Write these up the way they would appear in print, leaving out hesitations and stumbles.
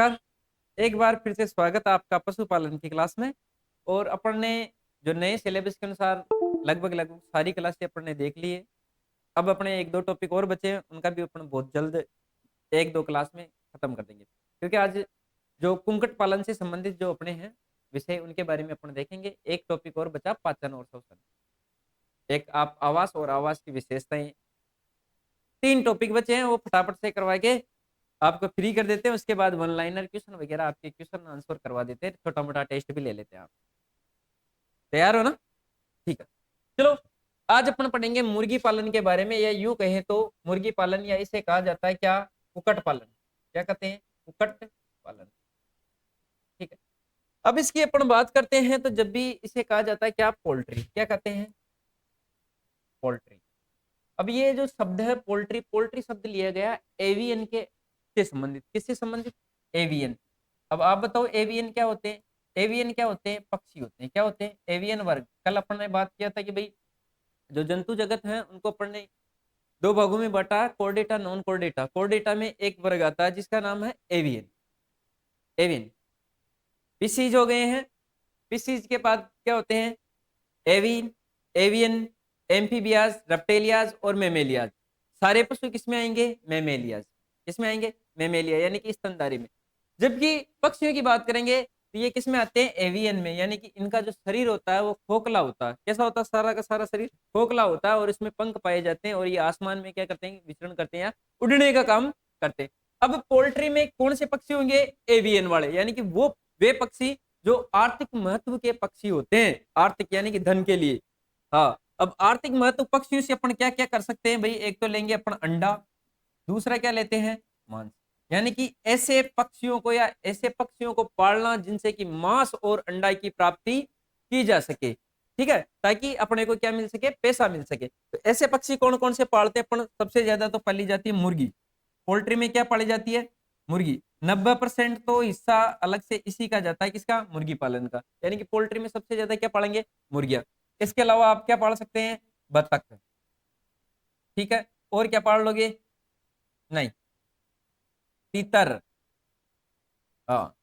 नमस्कार। एक बार फिर से स्वागत है आपका पशुपालन की क्लास में। और अपन ने जो नए सिलेबस के अनुसार लगभग सारी क्लासें अपन ने देख ली है। अब अपने एक दो टॉपिक और बचे हैं, उनका भी अपन बहुत जल्द एक दो क्लास में खत्म कर देंगे, क्योंकि आज जो कुक्कुट पालन से संबंधित जो अपने हैं विषय, उनके बारे में अपन देखेंगे। एक टॉपिक और बचा, पाचन और श्वसन। एक आप आवास और आवास की विशेषताएं, तीन टॉपिक बचे हैं, वो फटाफट से करवा के आपको फ्री कर देते हैं। उसके बाद वन लाइनर क्वेश्चन वगैरह आपके क्वेश्चन आंसर करवा देते हैं, छोटा मोटा टेस्ट भी ले लेते हैं। आप तैयार हो ना? ठीक है, चलो। आज अपन पढ़ेंगे मुर्गी पालन के बारे में, या यूं कहें तो मुर्गी पालन, या इसे कहा जाता है क्या, कुक्कुट पालन। क्या कहते हैं? कुक्कुट पालन। ठीक है, अब इसकी अपन बात करते हैं तो जब भी इसे कहा जाता है क्या, पोल्ट्री। क्या कहते हैं? पोल्ट्री। अब ये जो शब्द है पोल्ट्री, पोल्ट्री शब्द लिया गया एवियन के से संबंधित। किससे संबंधित? एवियन। अब आप बताओ एवियन क्या होते हैं? एवियन क्या होते हैं? पक्षी होते हैं। क्या होते हैं? एवियन वर्ग। कल अपन ने बात किया था कि भाई जो जंतु जगत है उनको अपन ने दो भागों में बांटा, कोर्डेटा, नॉन कोर्डेटा। कोर्डेटा में एक वर्ग आता है जिसका नाम है एवियन। एवियन। पीसीज हो गए हैं। पीसीज के बाद क्या होते हैं? एवियन, एवियन, एम्फीबियाज, रेप्टेलियाज और मेमेलियाज। सारे पशु किसमें आएंगे? मेमेलियाज। किसमें आएंगे? मेमेलिया, यानी कि स्तनधारी में। जबकि पक्षियों की बात करेंगे तो ये किसमें आते हैं? एवियन में, यानी कि इनका जो शरीर होता है वो खोखला होता है। कैसा होता है? सारा का सारा शरीर खोखला होता है, और इसमें पंख पाए जाते हैं, और ये आसमान में क्या करते हैं? विचरण करते हैं, या उड़ने का काम करते हैं। अब पोल्ट्री में कौन से पक्षी होंगे? एवियन वाले, यानी कि वो वे पक्षी जो आर्थिक महत्व के पक्षी होते हैं। आर्थिक यानी कि धन के लिए। हाँ, अब आर्थिक महत्व पक्षियों से अपन क्या क्या कर सकते हैं भाई? एक तो लेंगे अपन अंडा, दूसरा क्या लेते हैं? मांस। यानी कि ऐसे पक्षियों को, या ऐसे पक्षियों को पालना जिनसे कि मांस और अंडा की प्राप्ति की जा सके। ठीक है, ताकि अपने को क्या मिल सके? पैसा मिल सके। तो ऐसे पक्षी कौन कौन से पालते हैं अपन? सबसे ज्यादा तो पाली जाती है मुर्गी। पोल्ट्री में क्या पाली जाती है? मुर्गी। 90% तो हिस्सा अलग से इसी का जाता है। किसका? मुर्गी पालन का। यानी कि पोल्ट्री में सबसे ज्यादा क्या पालेंगे? मुर्गियां। इसके अलावा आप क्या पाल सकते हैं? बतख। ठीक है, और क्या पाल लोगे? नहीं, तीतर। हाँ,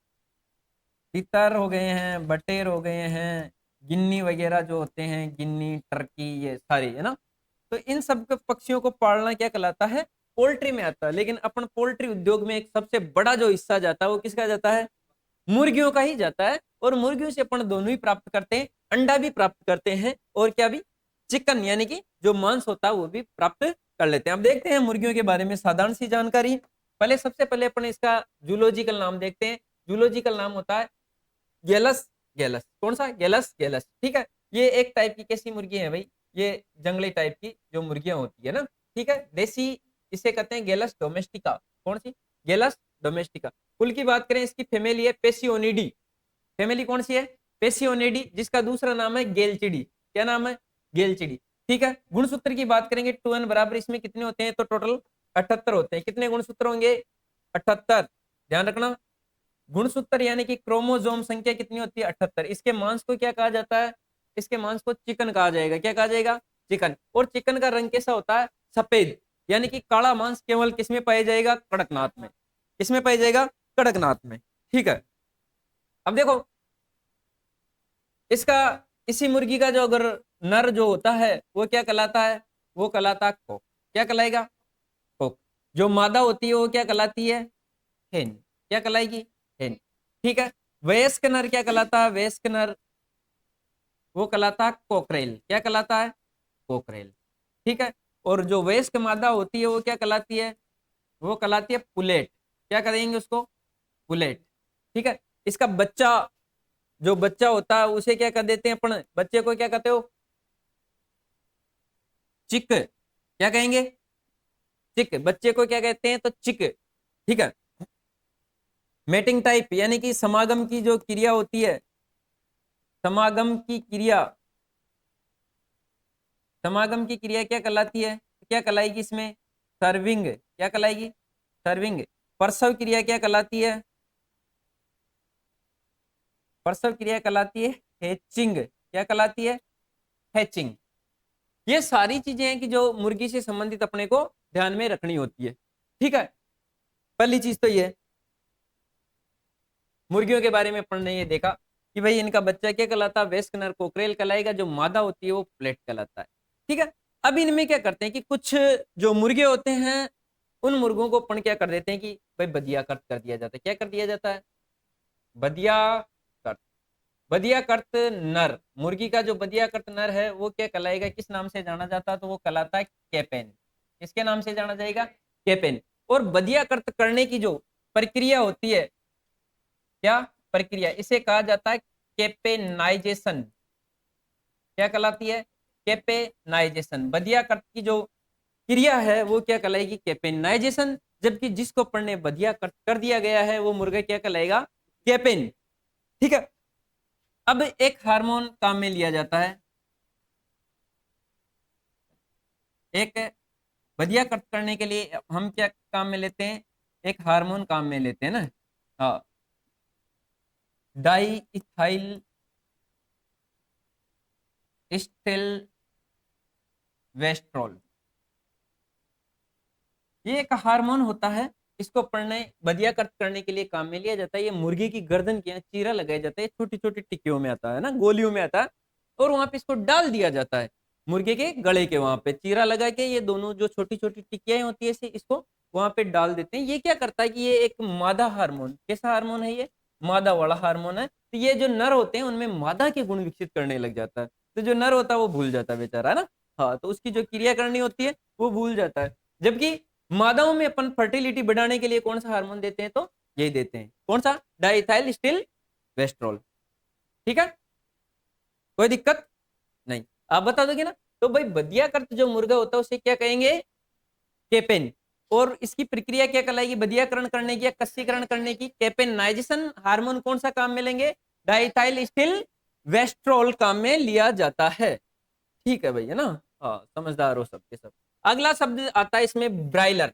तीतर हो गए हैं, बटेर हो गए हैं, गिन्नी वगैरह जो होते हैं, गिन्नी, टर्की, ये सारे है ना। तो इन सब के पक्षियों को पालना क्या कहलाता है? पोल्ट्री में आता है। लेकिन अपन पोल्ट्री उद्योग में एक सबसे बड़ा जो हिस्सा जाता है वो किसका जाता है? मुर्गियों का ही जाता है। और मुर्गियों से अपन दोनों ही प्राप्त करते हैं, अंडा भी प्राप्त करते हैं, और क्या भी? चिकन, यानी कि जो मांस होता है वो भी प्राप्त कर लेते हैं। अब देखते हैं मुर्गियों के बारे में साधारण सी जानकारी। पहले सबसे पहले अपन इसका जूलॉजिकल नाम देखते हैं। जूलॉजिकल नाम होता है गेलस। गेलस कौन सा? गेलस, गेलस। ठीक है, ये एक टाइप की कैसी मुर्गी है भाई? ये जंगली टाइप की जो मुर्गियां होती है ना। ठीक है, देसी इसे कहते हैं गेलस डोमेस्टिका। कौन सी? गेलस डोमेस्टिका। कुल की बात करें, इसकी फैमिली है पेसियोनिडी। फैमिली कौन सी है? पेसियोनिडी, जिसका दूसरा नाम है गेलचिडी। क्या नाम है? गेलचिडी। ठीक है, गुणसूत्र की बात करेंगे 2n बराबर इसमें कितने होते हैं? तो टोटल 78 होते हैं। कितने गुणसूत्र होंगे? 78। ध्यान रखना, गुणसूत्र यानी कि क्रोमोसोम संख्या कितनी होती है? 78। इसके मांस को क्या कहा जाता है? इसके मांस को चिकन कहा जाएगा। क्या कहा जाएगा? चिकन। और चिकन का रंग कैसा होता है? सफेद। यानी कि काला मांस केवल किसमें पाया जाएगा? कड़कनाथ में। किसमें पाया जाएगा? कड़कनाथ में। ठीक है, अब देखो इसका, इसी मुर्गी का जो अगर नर जो होता है वो क्या कहलाता है? वो कहलाता कोक। क्या कहलाएगा? कोक। जो मादा होती है वो क्या कहलाती है? हेन। क्या कहलाएगी? हेन। ठीक है, वयस्क नर क्या कहलाता है? वयस्क नर वो कहलाता है कोकरेल। क्या कहलाता है? कोकरेल। ठीक है, और जो वयस्क मादा होती है वो क्या कहलाती है? वो कहलाती है पुलेट। क्या करेंगे उसको? पुलेट। ठीक है, इसका बच्चा, जो बच्चा होता है उसे क्या कर देते हैं अपन? बच्चे को क्या कहते हो? चिक। क्या कहेंगे? चिक। बच्चे को क्या कहते हैं? तो चिक। ठीक है, मेटिंग टाइप यानी कि समागम की जो क्रिया होती है, समागम की क्रिया, समागम की क्रिया क्या कहलाती है? क्या कहलाएगी इसमें? सर्विंग। क्या कहलाएगी? सर्विंग। प्रसव क्रिया क्या कहलाती है? प्रसव क्रिया कहलाती है हैचिंग। क्या कहलाती है? हैचिंग। ये सारी चीजें हैं कि जो मुर्गी से संबंधित अपने को ध्यान में रखनी होती है। ठीक है, पहली चीज तो ये। मुर्गियों के बारे में अपन ने ये देखा कि भाई इनका बच्चा क्या कहलाता है, वेस्क नर कोकरेल कहलाएगा, जो मादा होती है वो प्लेट कहलाता है। ठीक है, अब इनमें क्या करते हैं कि कुछ जो मुर्गे होते हैं उन मुर्गों को अपन क्या कर देते हैं कि भाई बदियाकर्त कर दिया जाता है। क्या कर दिया जाता है? बदियाकर्त। बदियाकर्त नर, मुर्गी का जो बदियाकर्त नर है वो क्या कहलाएगा, किस नाम से जाना जाता है? तो वो कहलाता है कैपेन। किसके नाम से जाना जाएगा? कैपेन। और बदियाकर्त करने की जो प्रक्रिया होती है, क्या प्रक्रिया, इसे कहा जाता है केपेनाइजेशन। क्या कहलाती है? केपेनाइजेशन। बदियाकर्त की जो क्रिया है वो क्या कहलाएगी? केपेनाइजेशन। जबकि जिसको पढ़ने बदियाकर्त कर दिया गया है वो मुर्गा क्या कहलाएगा? केपेन। ठीक है, अब एक हार्मोन काम में लिया जाता है, एक बदियाकर्त करने के लिए हम क्या काम में लेते हैं? एक हार्मोन काम में लेते हैं ना, हाँ, डाई इथाइल स्टेलवेस्ट्रॉल। ये एक हार्मोन होता है, इसको पढ़ने बदियाकर्त करने के लिए काम में लिया जाता है। ये मुर्गी की गर्दन के यहाँ चीरा लगाया जाता है, छोटी छोटी टिक्कियों में आता है ना, गोलियों में आता है, और वहां पे इसको डाल दिया जाता है। मुर्गे के गले के वहां पे चीरा लगा के ये दोनों जो छोटी छोटी टिक्कियां होती है इसे इसको वहां पे डाल देते हैं। ये क्या करता है कि ये एक मादा हार्मोन, कैसा हार्मोन है ये? मादा वाला हार्मोन है। तो ये जो नर होते हैं उनमें मादा के गुण विकसित करने लग जाता है। तो जो नर होता है वो भूल जाता है बेचारा, है ना, हाँ, तो उसकी जो क्रिया करनी होती है वो भूल जाता है। जबकि मादाओं में अपन फर्टिलिटी बढ़ाने के लिए कौन सा हार्मोन देते हैं? तो यही देते हैं, कौन सा? Diethylstilbestrol. ठीक है, कोई दिक्कत नहीं, आप बता दोगे ना? तो भाई बदियाकर्त जो मुर्गा होता है उसे क्या कहेंगे? केपेन। और इसकी प्रक्रिया क्या कहलाएगी? बदियाकरण करने की या कस्सीकरण करने की। केपेनाइजेशन हार्मोन कौन सा काम में लेंगे? डाइथाइल स्टिल वेस्ट्रोल काम में लिया जाता है। ठीक है भैया ना, हाँ, समझदार हो सबके सब। अगला शब्द आता है इसमें ब्रायलर।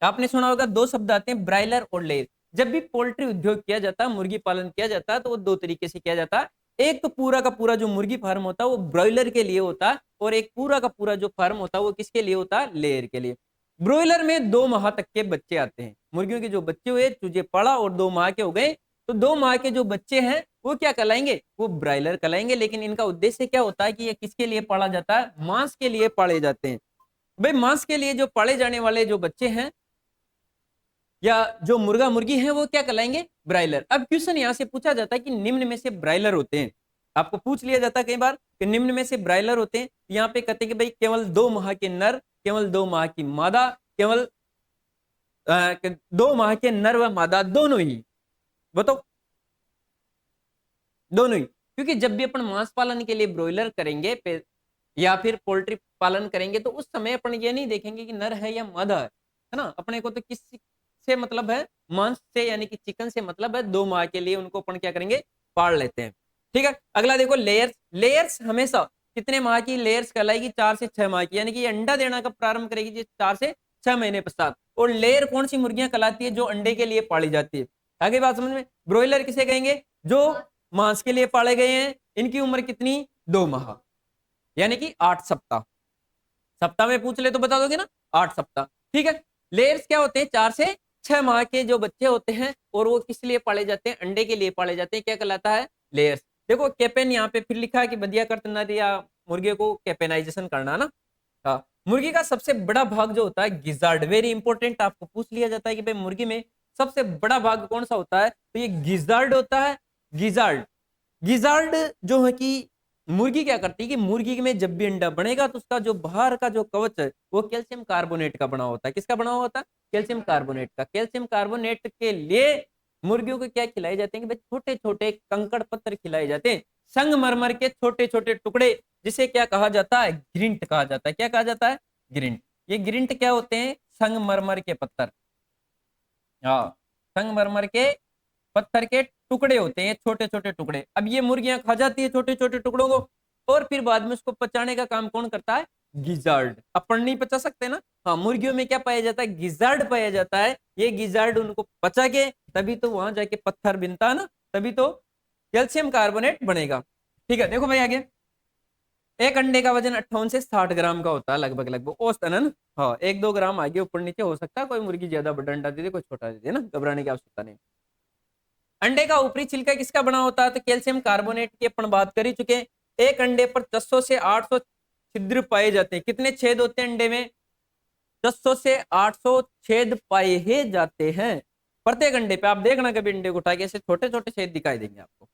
आपने सुना होगा, दो शब्द आते हैं, ब्रायलर और लेयर। जब भी पोल्ट्री उद्योग किया जाता है, मुर्गी पालन किया जाता है, तो वो दो तरीके से किया जाता है। एक तो पूरा का पूरा जो मुर्गी फार्म होता है वो ब्रॉयलर के लिए होता है, और एक पूरा का पूरा जो फार्म होता है वो किसके लिए होता है? लेयर के लिए। ब्रॉयलर में 2 माह तक के बच्चे आते हैं, मुर्गियों के जो बच्चे हुए, चूजे पड़ा और 2 माह के हो गए, तो 2 माह के जो बच्चे हैं वो क्या कहलाएंगे? वो ब्रायलर कहलाएंगे। लेकिन इनका उद्देश्य क्या होता है कि ये किसके लिए पाला जाता है? मांस के लिए पाले जाते हैं। भाई मांस के लिए जो पाले जाने वाले जो बच्चे हैं या जो मुर्गा मुर्गी है वो क्या कहलाएंगे? ब्रायलर। अब क्वेश्चन यहां से पूछा जाता है कि निम्न में से ब्रायलर होते हैं, आपको पूछ लिया जाता है कई बार कि निम्न में से ब्रायलर होते हैं। यहाँ पे कहते हैं कि भाई केवल 2 माह के नर, केवल 2 माह की मादा, केवल 2 माह के नर व मादा, दोनों ही। बताओ, दोनों ही। क्योंकि जब भी अपन मांस पालन के लिए ब्रॉयलर करेंगे या फिर पोल्ट्री पालन करेंगे तो उस समय अपन ये नहीं देखेंगे कि नर है या मादा है ना। अपने को तो किस से मतलब है? मांस से, यानी कि चिकन से मतलब है। 2 माह के लिए उनको अपन क्या करेंगे? पाल लेते हैं। ठीक है, अगला देखो लेयर्स। लेयर्स हमेशा कितने माह की लेयर्स कहलाएगी? 4 से 6 माह की, यानी कि अंडा देना कब प्रारंभ करेगी? 4 से 6 महीने पश्चात। और लेयर कौन सी मुर्गियां कहलाती है? जो अंडे के लिए पाली जाती है। आगे बात समझ में? ब्रॉयलर किसे कहेंगे? जो मांस के लिए पाले गए हैं। इनकी उम्र कितनी? 2 माह, यानी कि 8 सप्ताह। सप्ताह में पूछ ले तो बता दोगे ना, 8 सप्ताह। ठीक है, लेयर्स क्या होते हैं? 4 से 6 माह के जो बच्चे होते हैं, और वो किस लिए पाले जाते हैं? अंडे के लिए पाले जाते हैं। क्या कहलाता है? लेयर्स। देखो कैपेन यहाँ पे फिर लिखा है कि बदियाकर्त नर या मुर्गे को कैपेनाइजेशन करना ना। हाँ, मुर्गी का सबसे बड़ा भाग जो होता है गिजार्ड, वेरी इंपॉर्टेंट, आपको पूछ लिया जाता है कि भाई मुर्गी में सबसे बड़ा भाग कौन सा होता है? तो ये गिजार्ड होता है। गिजार्ड। गिजार्ड जो है कि मुर्गी क्या करती है कि मुर्गी में जब भी अंडा बनेगा तो उसका जो बाहर का जो कवच है वो कैल्शियम कार्बोनेट का बना होता है। किसका बना हुआ होता है? कैल्शियम कार्बोनेट का। कैल्शियम कार्बोनेट के लिए मुर्गियों को क्या खिलाए जाते हैं कि भाई छोटे छोटे कंकड़ पत्थर खिलाए जाते हैं, संगमरमर के छोटे छोटे टुकड़े, जिसे क्या कहा जाता है? ग्रिंट कहा जाता है। क्या कहा जाता है? ग्रिंट। ये ग्रिंट क्या होते हैं? संगमरमर के पत्थर। हाँ, संगमरमर के पत्थर के टुकड़े होते हैं, छोटे छोटे टुकड़े। अब ये मुर्गियां खा जाती है छोटे छोटे टुकड़ों को, और फिर बाद में उसको पचाने का काम कौन करता है? गिजार्ड। अपन नहीं पचा सकते ना, हाँ, मुर्गियों में क्या पाया जाता है? गिजार्ड पाया जाता है। ये गिजार्ड उनको पचा के तभी तो वहां जाके पत्थर बनता है ना, तभी तो कैल्शियम कार्बोनेट बनेगा। ठीक है, देखो भाई आगे। एक अंडे का वजन 58 से 60 ग्राम का होता है, लगभग लगभग औसतन, है ना। हाँ, 1-2 ग्राम आगे ऊपर नीचे हो सकता है, कोई मुर्गी ज्यादा बड़ा अंडा दे दे, कोई छोटा दे दे ना, घबराने की आवश्यकता नहीं। अंडे का ऊपरी छिलका किसका बना होता है? तो कैल्शियम कार्बोनेट की अपन बात कर ही चुके हैं। एक अंडे पर 600 से 800 छिद्र पाए जाते हैं। कितने छेद होते हैं अंडे में? 600 से 800 छेद पाए ही जाते हैं प्रत्येक अंडे पे। आप देखना कभी अंडे को उठा के, ऐसे छोटे छोटे छेद दिखाई देंगे आपको।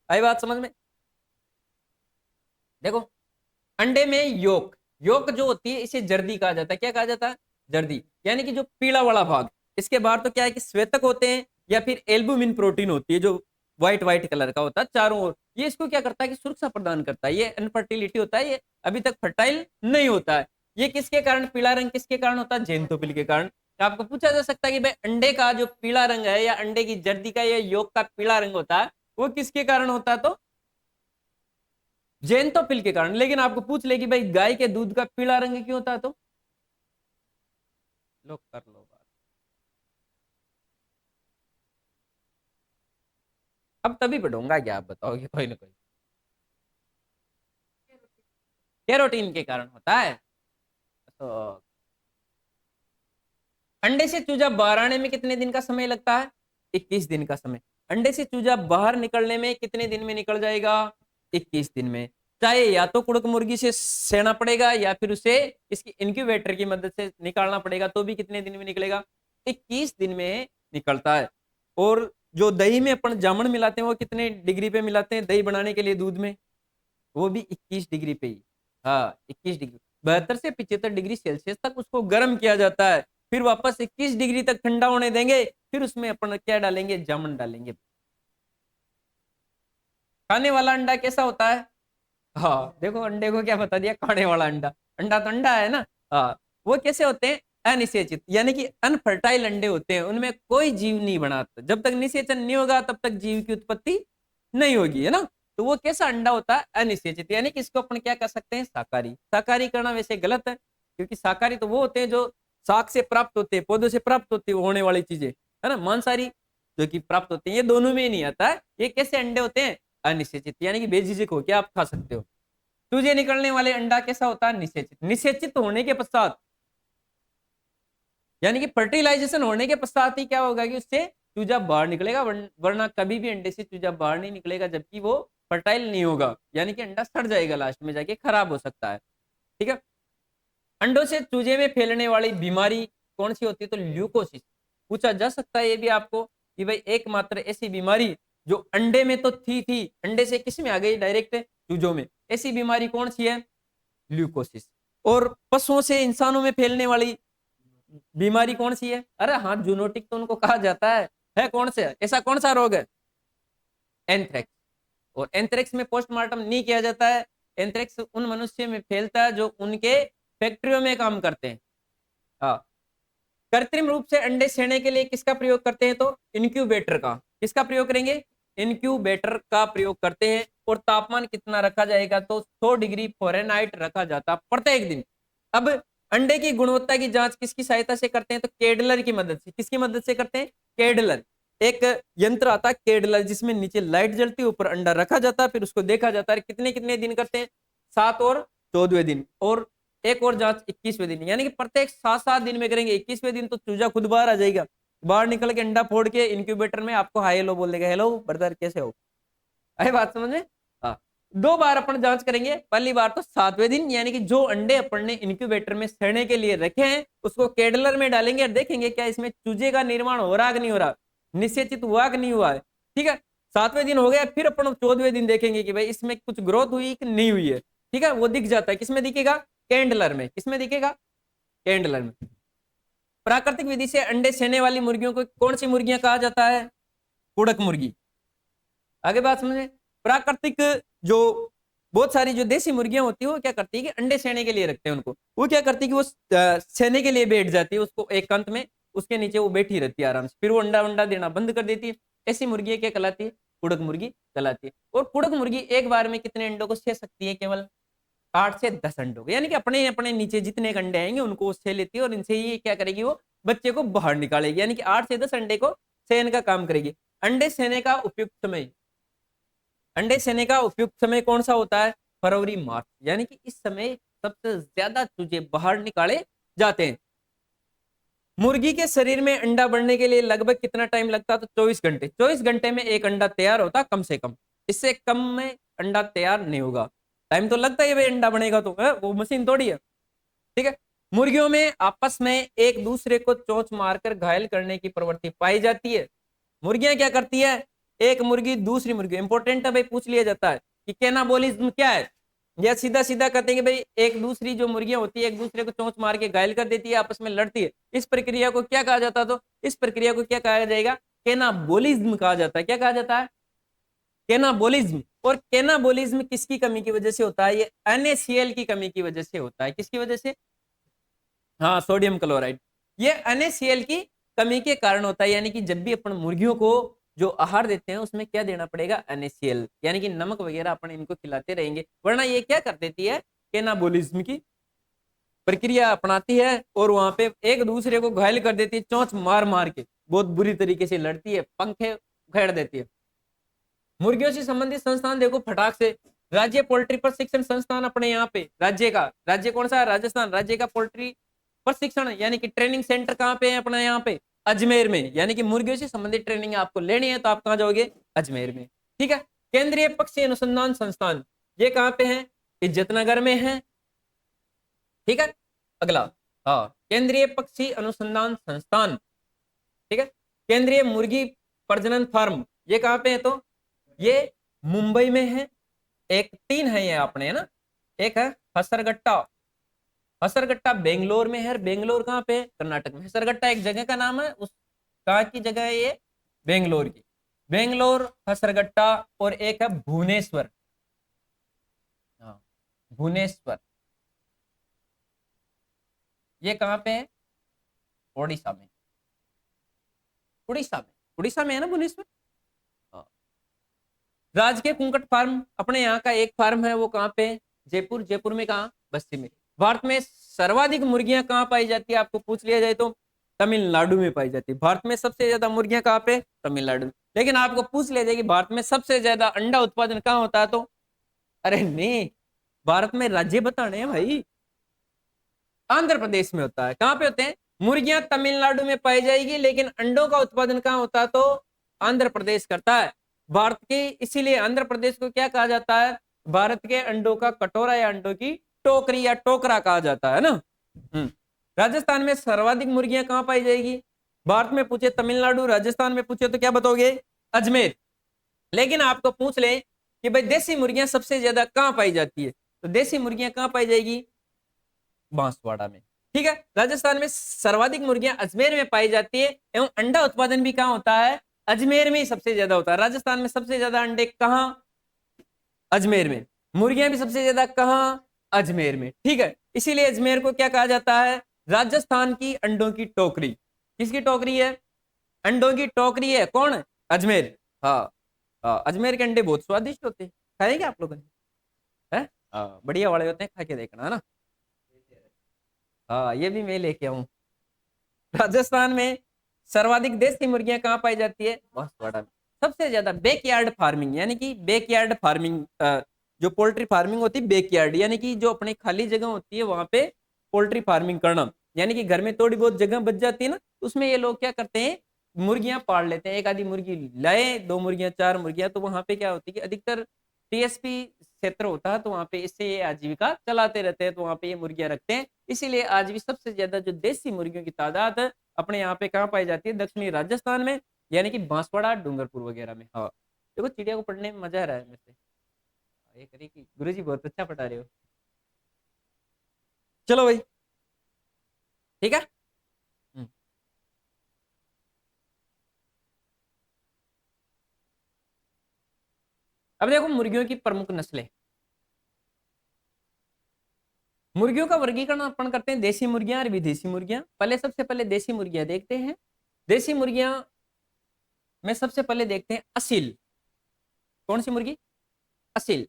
आई बात समझ में? देखो, अंडे में योक, योक जो होती है इसे जर्दी कहा जाता है। क्या कहा जाता है? जर्दी, यानी कि जो पीला वाला भाग। इसके बाहर तो क्या है कि श्वेतक होते हैं या फिर एल्बुमिन प्रोटीन होती है जो व्हाइट व्हाइट कलर का होता है चारों ओर। ये इसको क्या करता है कि सुरक्षा प्रदान करता है। ये अनफर्टिलिटी होता है, ये अभी तक फर्टाइल नहीं होता है। ये किसके कारण, पीला रंग किसके कारण होता है? ज़ेनथोफिल के कारण। तो आपको पूछा जा सकता है कि भाई अंडे का जो पीला रंग है या अंडे की जर्दी का या योक का पीला रंग होता है वो किसके कारण होता है? तो ज़ेनथोफिल के कारण। लेकिन आपको पूछ ले कि भाई गाय के दूध का पीला रंग क्यों होता है? तो लो कर लो बात। अब तभी पढ़ूंगा क्या, आप बताओगे? कोई ना कोई कैरोटीन के कारण होता है। तो अंडे से चूजा बाहर आने में कितने दिन का समय लगता है? 21 दिन का समय। अंडे से चूजा बाहर निकलने में कितने दिन में निकल जाएगा? 21 दिन में। चाहे या तो कुड़क मुर्गी से सेना पड़ेगा या फिर उसे इसकी इंक्यूबेटर की मदद से निकालना पड़ेगा, तो भी कितने दिन में निकलेगा? 21 दिन में निकलता है। और जो दही में अपन जामुन मिलाते हैं वो कितने डिग्री पे मिलाते हैं दही बनाने के लिए दूध में? वो भी 21 डिग्री पे ही। हाँ, 21 डिग्री, 72 से 75 डिग्री सेल्सियस तक उसको गर्म किया जाता है। फिर वापस 21 डिग्री तक ठंडा होने देंगे, फिर उसमें अपन क्या डालेंगे? जामुन डालेंगे। खाने वाला अंडा कैसा होता है? हाँ देखो, अंडे को क्या बता दिया, खाने वाला अंडा। अंडा तो अंडा है ना। हाँ, वो कैसे होते हैं? अनिषेचित, यानी कि अनफर्टाइल अंडे होते हैं, उनमें कोई जीव नहीं बनाता। जब तक निषेचन नहीं होगा तब तक जीव की उत्पत्ति नहीं होगी, है ना। तो वो कैसा अंडा होता है? अनिषेचित, यानी कि इसको अपन क्या कर सकते हैं? शाकाहारी। शाकाहारी करना वैसे गलत है, क्योंकि शाकाहारी तो वो होते हैं जो शाक से प्राप्त होते हैं, पौधों से प्राप्त होती है होने वाली चीजें, है ना। मांसाहारी जो कि प्राप्त होते हैं, ये दोनों में नहीं आता है। ये कैसे अंडे होते हैं? अनिषेचित, यानी कि बेझिझक होकर आप खा सकते हो। चूजे निकलने वाले अंडा कैसा होता है? निषेचित। निषेचित होने के पश्चात, यानी कि फर्टिलाइजेशन होने के पश्चात ही क्या होगा कि उससे चूजा बाहर निकलेगा, वरना कभी भी अंडे से चूजा बाहर नहीं निकलेगा जबकि वो फर्टाइल नहीं होगा, यानी कि अंडा सड़ जाएगा, लास्ट में जाके खराब हो सकता है। ठीक है। अंडों से चूजे में फैलने वाली बीमारी कौन सी होती है? तो ल्यूकोसिस। पूछा जा सकता है ये भी आपको कि भाई एकमात्र ऐसी बीमारी जो अंडे में तो थी, अंडे से किस में आ गई? डायरेक्ट चूजों में। ऐसी बीमारी कौन सी है? ल्यूकोसिस। और पशुओं से इंसानों में फैलने वाली बीमारी कौन सी है? अरे हाँ, जूनोटिक तो उनको कहा जाता है कौन से? ऐसा कौन सा रोग है? एंथ्रेक्स। और एंथ्रेक्स में पोस्टमार्टम नहीं किया जाता है। एंथ्रेक्स उन मनुष्य में फैलता है जो उनके फैक्ट्रियों में काम करते हैं। हाँ। कृत्रिम रूप से अंडे सेने के लिए किसका प्रयोग करते हैं? तो इनक्यूबेटर का। किसका प्रयोग करेंगे? इनक्यूबेटर का प्रयोग करते हैं। और तापमान कितना रखा जाएगा? तो 100 डिग्री फ़ारेनहाइट रखा जाता प्रत्येक दिन। अब अंडे की गुणवत्ता की जांच किसकी सहायता से करते हैं? तो केडलर की मदद से। किसकी मदद से करते हैं? केडलर। एक यंत्र आता है केडलर, जिसमें नीचे लाइट जलती है, ऊपर अंडा रखा जाता है, फिर उसको देखा जाता है। कितने कितने दिन करते हैं? 7 और 14वें दिन। और एक और जांच 21वें दिन, यानी कि प्रत्येक 7-7 दिन में करेंगे। 21वें दिन तो चूजा खुद बाहर आ जाएगा, बाहर निकल के अंडा फोड़ के इनक्यूबेटर में आपको हाय हेलो बोल देगा, हेलो ब्रदर कैसे हो। अरे बात समझ में? हाँ। 2 बार अपन जांच करेंगे। पहली बार तो 7वें दिन, यानी कि जो अंडे अपन ने इनक्यूबेटर में सड़ने के लिए रखे हैं उसको केडलर में डालेंगे और देखेंगे क्या इसमें चूजे का निर्माण हो रहा कि नहीं हो रहा, निषेचित हुआ कि नहीं हुआ है। ठीक है। 7वें दिन हो गया, फिर अपन 14वें दिन देखेंगे कि भाई इसमें कुछ ग्रोथ हुई कि नहीं हुई है। ठीक है। वो दिख जाता है, किसमें दिखेगा? कैंडलर में। किसमें दिखेगा? कैंडलर में। प्राकृतिक विधि से अंडे सेने वाली मुर्गियों को कौन सी मुर्गियां कहा जाता है? कुड़क मुर्गी। आगे बात समझे। प्राकृतिक जो बहुत सारी जो देसी मुर्गियां होती है वो क्या करती है कि अंडे सेने के लिए रखते हैं उनको। वो क्या करती है कि वो सेने के लिए बैठ जाती है, उसको एक कंत में उसके नीचे वो बैठी रहती है आराम से, फिर वो अंडा अंडा देना बंद कर देती है। ऐसी मुर्गियां क्या कहलाती है? कुड़क मुर्गी कहलाती है। और कुड़क मुर्गी एक बार में कितने अंडों को सह सकती है? केवल 8 से 10 अंडों को, यानी कि अपने अपने नीचे जितने अंडे आएंगे उनको वो सह लेती है और इनसे ही क्या करेगी? वो बच्चे को बाहर निकालेगी, यानी कि 8 से 10 अंडे को सहने का काम करेगी। अंडे सहने का उपयुक्त समय, अंडे सेने का उपयुक्त समय कौन सा होता है? फरवरी मार्च, यानी कि इस समय सबसे ज्यादा चूजे बाहर निकाले जाते हैं। मुर्गी के शरीर में अंडा बढ़ने के लिए लगभग कितना टाइम लगता है? तो 24 घंटे। 24 घंटे में एक अंडा तैयार होता कम से कम, इससे कम में अंडा तैयार नहीं होगा। टाइम तो लगता है भाई अंडा बनेगा तो है? वो मशीन थोड़ी है। ठीक है। मुर्गियों में आपस में एक दूसरे को चोंच मारकर घायल करने की प्रवृत्ति पाई जाती है। मुर्गियां क्या करती है? एक मुर्गी दूसरी मुर्गी, इंपॉर्टेंट है भाई, पूछ लिया जाता है कि कैनाबोलिज्म क्या है। या सीधा सीधा कहते हैं कि भाई एक दूसरी जो मुर्गियां होती है एक दूसरे को चोंच मार के घायल कर देती है, आपस में लड़ती है। इस प्रक्रिया को क्या कहा जाता है? तो इस प्रक्रिया को क्या कहा जाएगा? कैनाबोलिज्म कहा जाता है। क्या कहा जाता है? कैनाबोलिज्म। और कैनाबोलिज्म किसकी कमी की वजह से होता है? ये NaCl की कमी की वजह से होता है। किसकी वजह से? हाँ, सोडियम क्लोराइड। ये NaCl की कमी के कारण होता है। यानी कि जब भी अपन मुर्गियों को जो आहार देते हैं उसमें क्या देना पड़ेगा? NaCl, यानी कि नमक वगैरह अपन इनको खिलाते रहेंगे, वरना ये क्या कर देती है? कैनाबोलिज्म की प्रक्रिया अपनाती है और वहां पे एक दूसरे को घायल कर देती है, चोंच मार मार के बहुत बुरी तरीके से लड़ती है, पंखे उखेड़ देती है। मुर्गियों से संबंधित संस्थान देखो फटाक से, राज्य पोल्ट्री प्रशिक्षण संस्थान अपने यहाँ पे, राज्य कौन सा है? राजस्थान। राज्य का पोल्ट्री प्रशिक्षण यानी कि ट्रेनिंग सेंटर कहाँ पे है? अपना यहाँ पे अजमेर में। यानी कि मुर्गियों से संबंधित ट्रेनिंग आपको लेनी है तो आप कहाँ जाओगे? अजमेर में। ठीक है। केंद्रीय पक्षी अनुसंधान संस्थान, ये कहाँ पे है? इज्जतनगर में है। ठीक है। अगला, हाँ, केंद्रीय पक्षी अनुसंधान संस्थान। ठीक है। केंद्रीय मुर्गी प्रजनन फार्म, ये कहाँ पे है? तो ये मुंबई में है। एक 3 है ये अपने, है ना। एक है हसरगट्टा, हसरगट्टा बेंगलोर में है। बेंगलोर कहाँ पे? कर्नाटक में। हसरगट्टा एक जगह का नाम है, उस कहाँ की जगह है ये? बेंगलोर की। बेंगलोर, हसरगट्टा, और एक है भुवनेश्वर। हाँ, भुवनेश्वर, ये कहाँ पे है? ओडिशा में। उड़ीसा में, उड़ीसा में है ना भुवनेश्वर। हाँ। राजकीय कुंकट फार्म अपने यहाँ का एक फार्म है, वो कहाँ पे? जयपुर। जयपुर में कहाँ? बस्ती में। भारत में सर्वाधिक मुर्गियां कहाँ पाई जाती है? आपको पूछ लिया जाए तो तमिलनाडु में पाई जाती है। भारत में सबसे ज्यादा मुर्गियां कहाँ पे? तमिलनाडु। लेकिन आपको पूछ लिया जाए कि भारत में सबसे ज्यादा अंडा उत्पादन कहाँ होता है? तो अरे नहीं, भारत में राज्य बताने हैं भाई। आंध्र प्रदेश में होता है। कहाँ पे होते हैं? मुर्गियां तमिलनाडु में पाई जाएगी, लेकिन अंडों का उत्पादन कहाँ होता है? तो आंध्र प्रदेश करता है। भारत के, इसीलिए आंध्र प्रदेश को क्या कहा जाता है? भारत के अंडों का कटोरा या अंडों की टोकरी या टोकरा कहा जाता है ना। राजस्थान में सर्वाधिक मुर्गियां कहाँ पाई जाएगी? भारत में पूछे तमिलनाडु, राजस्थान में पूछे तो क्या बताओगे? अजमेर। लेकिन आपको पूछ ले कि भाई देसी मुर्गियां सबसे ज्यादा कहाँ पाई जाती है, तो देसी मुर्गियां कहाँ पाई जाएगी? बांसवाड़ा में। ठीक है। राजस्थान में सर्वाधिक मुर्गियां अजमेर में पाई जाती है, एवं अंडा उत्पादन भी कहाँ होता है? अजमेर में ही सबसे ज्यादा होता है। राजस्थान में सबसे ज्यादा अंडे कहाँ? अजमेर में। मुर्गियां भी सबसे ज्यादा कहाँ? अजमेर में। ठीक है। इसीलिए अजमेर को क्या कहा जाता है? राजस्थान की अंडों की टोकरी। किसकी टोकरी है? अंडों की टोकरी है। कौन? अजमेर। हाँ, हाँ, अजमेर के अंडे बहुत स्वादिष्ट होते हैं, खाएंगे आप लोगों ने? है, हाँ, बढ़िया वाले होते हैं, खा के देखना, है ना। हाँ, ये भी मैं लेके आऊं। राजस्थान में सर्वाधिक देसी मुर्गियां कहाँ पाई जाती है? बांसवाड़ा में। सबसे ज्यादा बैकयार्ड फार्मिंग, यानी कि बैकयार्ड फार्मिंग, जो पोल्ट्री फार्मिंग होती है बैकयार्ड, यानी कि जो अपनी खाली जगह होती है वहां पे पोल्ट्री फार्मिंग करना। यानी कि घर में थोड़ी बहुत जगह बच जाती है ना, उसमें ये लोग क्या करते हैं? मुर्गियां पाल लेते हैं। एक आधी मुर्गी लाए, 2 मुर्गियां, 4 मुर्गियां, तो वहां पे क्या होती है कि अधिकतर टीएसपी क्षेत्र होता है, तो वहां पे इससे ये आजीविका चलाते रहते हैं, तो वहां पे ये मुर्गियां रखते हैं। इसीलिए आज भी सबसे ज्यादा जो देसी मुर्गियों की तादाद अपने यहाँ पे कहाँ पाई जाती है? दक्षिणी राजस्थान में, यानी कि बांसवाड़ा, डूंगरपुर वगैरह में। हाँ, देखो चिड़िया को पढ़ने में मजा आ रहा है मेरे से। ये करिए कि गुरुजी बहुत अच्छा पढ़ा रहे हो। चलो भाई, ठीक है। हम्म। अब देखो मुर्गियों की प्रमुख नस्लें। मुर्गियों का वर्गीकरण अपन करते हैं देसी मुर्गियां और विदेशी मुर्गियां। पहले सबसे पहले देसी मुर्गियां देखते हैं। देसी मुर्गियां में सबसे पहले देखते हैं असील। कौन सी मुर्गी? असील।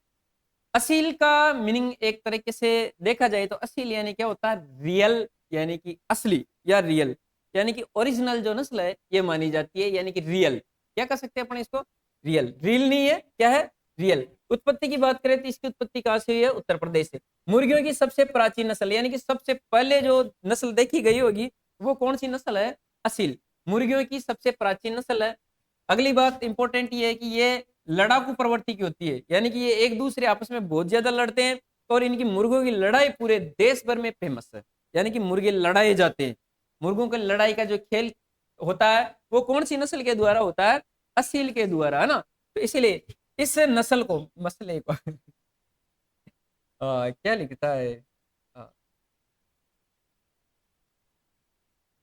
असील का मीनिंग एक तरीके से देखा जाए तो असील यानी क्या होता है? रियल, यानी कि असली या रियल, यानी कि ओरिजिनल जो नस्ल है ये मानी जाती है, यानी कि रियल। क्या कह सकते हैं अपन इसको? रियल। रियल नहीं है, क्या है? रियल। उत्पत्ति की बात करें तो इसकी उत्पत्ति कहां से हुई है? उत्तर प्रदेश से। मुर्गियों की सबसे प्राचीन नस्ल, यानी कि सबसे पहले जो नस्ल देखी गई होगी वो कौन सी नस्ल है? असील। मुर्गियों की सबसे प्राचीन नस्ल है। अगली बात इंपॉर्टेंट ये है कि ये लड़ाकू प्रवृत्ति की होती है, यानी कि ये एक दूसरे आपस में बहुत ज्यादा लड़ते हैं और इनकी मुर्गों की लड़ाई पूरे देश भर में फेमस है, यानी कि मुर्गे लड़ाए जाते हैं। मुर्गों के लड़ाई का जो खेल होता है वो कौन सी नस्ल के द्वारा होता है? असील के द्वारा, है ना। तो इसीलिए इस नस्ल को मसले को क्या लिखता है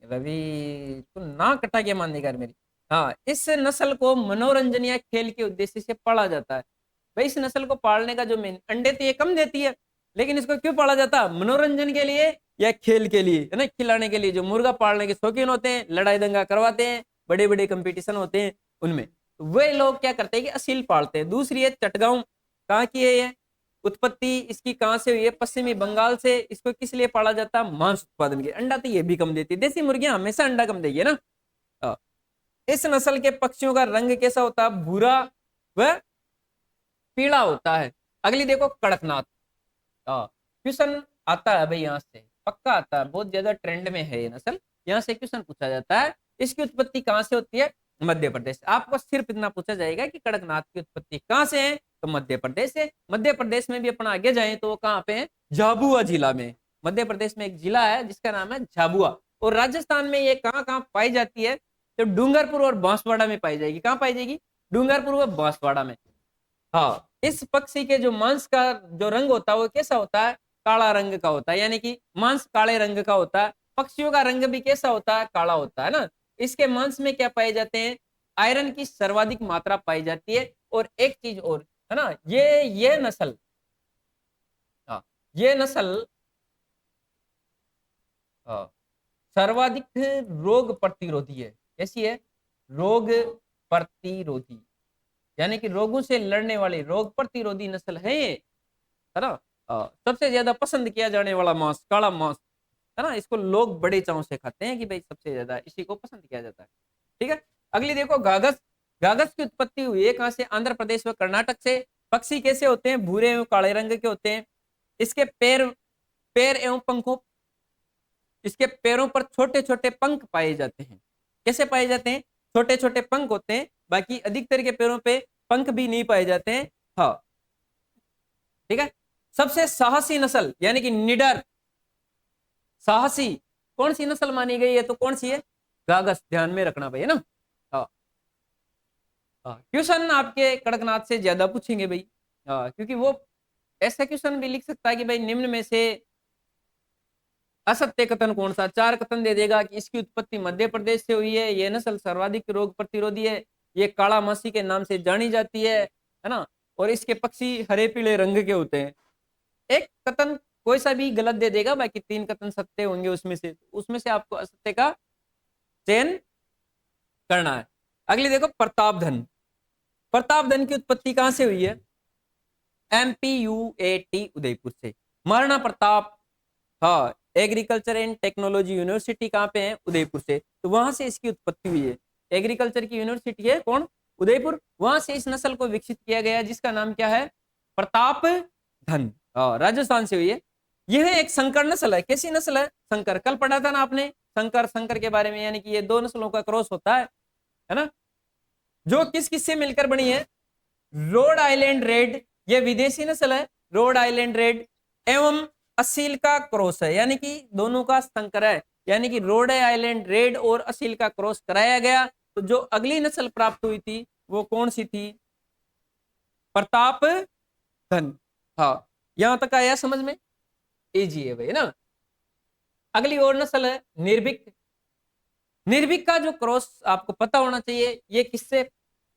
रवि, तू ना कटा के मान देगा मेरी। हाँ, इस नस्ल को मनोरंजन या खेल के उद्देश्य से पाला जाता है। भाई इस नस्ल को पालने का जो मेन, अंडे तो ये कम देती है, लेकिन इसको क्यों पाला जाता है? मनोरंजन के लिए या खेल के लिए, है ना, खिलाने के लिए। जो मुर्गा पालने के शौकीन होते हैं, लड़ाई दंगा करवाते हैं, बड़े बड़े कंपटीशन होते हैं उनमें, तो वे लोग क्या करते हैं कि असील पालते हैं। दूसरी है चटगांव, कहाँ की है ये? उत्पत्ति इसकी कहां से हुई है? पश्चिमी बंगाल से। इसको किस लिए पाला जाता है? मांस उत्पादन के। अंडा तो ये भी कम देती है, देसी मुर्गियां हमेशा अंडा कम देगी, है ना। हाँ। इस नस्ल के पक्षियों का रंग कैसा होता है? भूरा व पीला होता है। अगली देखो कड़कनाथ। क्वेश्चन आता है भाई यहाँ से, पक्का आता है, बहुत ज्यादा ट्रेंड में है ये नस्ल, यहाँ से क्वेश्चन पूछा जाता है। इसकी उत्पत्ति कहाँ से होती है? मध्य प्रदेश। आपको सिर्फ इतना पूछा जाएगा कि कड़कनाथ की उत्पत्ति कहाँ से है, तो मध्य प्रदेश से। मध्य प्रदेश में भी अपना आगे जाए तो वो कहाँ पे है? झाबुआ जिला में। मध्य प्रदेश में एक जिला है जिसका नाम है झाबुआ। और राजस्थान में ये कहाँ कहाँ पाई जाती है? तो डूंगरपुर और बांसवाड़ा में पाई जाएगी। कहाँ पाई जाएगी? डूंगरपुर और बांसवाड़ा में। हाँ, इस पक्षी के जो मांस का जो रंग होता है वो कैसा होता है? काला रंग का होता है, यानी कि मांस काले रंग का होता है। पक्षियों का रंग भी कैसा होता है? काला होता है ना। इसके मांस में क्या पाए जाते हैं? आयरन की सर्वाधिक मात्रा पाई जाती है। और एक चीज और, है ना, ये नस्ल, हाँ, ये नस्ल सर्वाधिक रोग प्रतिरोधी है। कैसी है? रोग प्रतिरोधी, यानी कि रोगों से लड़ने वाली रोग प्रतिरोधी नस्ल है ये, है ना। सबसे ज्यादा पसंद किया जाने वाला मांस काला मांस, है ना। इसको लोग बड़े चाव से खाते हैं कि भाई सबसे ज्यादा इसी को पसंद किया जाता है। ठीक है। अगली देखो घाघस। घाघस की उत्पत्ति हुई है कहां से? आंध्र प्रदेश व कर्नाटक से। पक्षी कैसे होते हैं? भूरे एवं काले रंग के होते हैं। इसके पैर पैर एवं पंखों इसके पैरों पर छोटे छोटे पंख पाए जाते हैं। कैसे पाए जाते हैं? छोटे छोटे पंख होते हैं, बाकी अधिकतर के पैरों पे पंख भी नहीं पाए जाते हैं। हाँ, ठीक है। सबसे साहसी नस्ल, यानी कि निडर साहसी, कौन सी नस्ल मानी गई है? तो कौन सी है? गागस। ध्यान में रखना भाई, है ना। हाँ, क्वेश्चन आपके कड़कनाथ से ज्यादा पूछेंगे भाई। क्योंकि वो ऐसा क्वेश्चन भी लिख सकता है कि भाई निम्न में से असत्य कथन कौन सा? 4 कथन दे देगा कि इसकी उत्पत्ति मध्य प्रदेश से हुई है, ये नस्ल सर्वाधिक रोग प्रतिरोधी है, ये काला मसी के नाम से जानी जाती है ना, और इसके पक्षी हरे पीले रंग के होते हैं। एक कथन कोई सा भी गलत दे देगा, बाकी 3 कथन सत्य होंगे उसमें से आपको असत्य का चयन करना है। अगली देखो प्रतापधन। प्रतापधन की उत्पत्ति कहां से हुई है? MPUAT उदयपुर से। महाराणा प्रताप, हाँ, एग्रीकल्चर एंड टेक्नोलॉजी यूनिवर्सिटी कहाँ पे है? उदयपुर से। तो वहां से इसकी उत्पत्ति हुई है। एग्रीकल्चर की यूनिवर्सिटी है कौन? उदयपुर। वहां से इस नस्ल को विकसित किया गया, जिसका नाम क्या है? प्रताप धन। राजस्थान से हुई है। यह एक संकर नस्ल है। कैसी नस्ल है? संकर। कल पढ़ा था ना आपने संकर के बारे में, यानी कि ये 2 नस्लों का क्रॉस होता है ना। जो किस किस से मिलकर बनी है? रोड आइलैंड रेड, ये विदेशी नस्ल है। रोड आइलैंड रेड एवं असील का क्रॉस है, यानी कि दोनों का संकर है, यानी कि रोड आइलैंड रेड और असील का क्रॉस कराया गया। तो जो अगली नस्ल प्राप्त हुई थी वो कौन सी थी? प्रताप धन। हाँ, यहां तक आया समझ में? इजी है भाई, ना। अगली और नस्ल है निर्भीक। निर्भीक का जो क्रॉस आपको पता होना चाहिए, ये किससे?